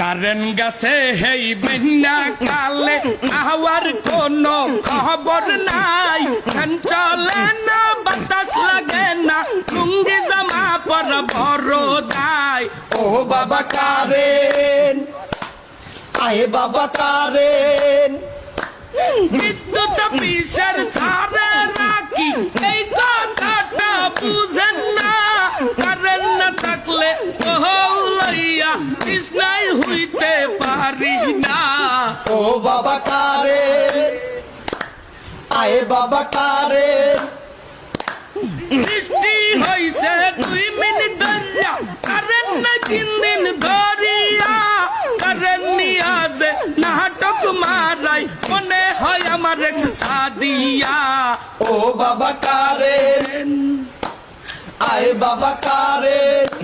current গেছে হেই বিনা কালে hour কোনো খবর নাই ফ্যান চলে না বাতাস লাগে না লুঙ্গি জামা পর বড় দায় ও বাবা কারেন আয়ে বাবা কারেন বিদ্যুৎ অফিসের সারে নাকি এই কথাটা বুঝেন না কারেন্ট না থাকলে লইয়া কৃষ্ণাই হইতে পারি না ও বাবা কারেন আয়ে বাবা কারেন বৃষ্টি হইছে 2 মিনিট ধরিয়া কারেন্ট না 3 দিন ধরিয়া কারেন্ট নিয়া যে নাটক মারাই মনে হয় আমার এক সাদিয়া ও বাবা কারেন আয়ে বাবা কারেন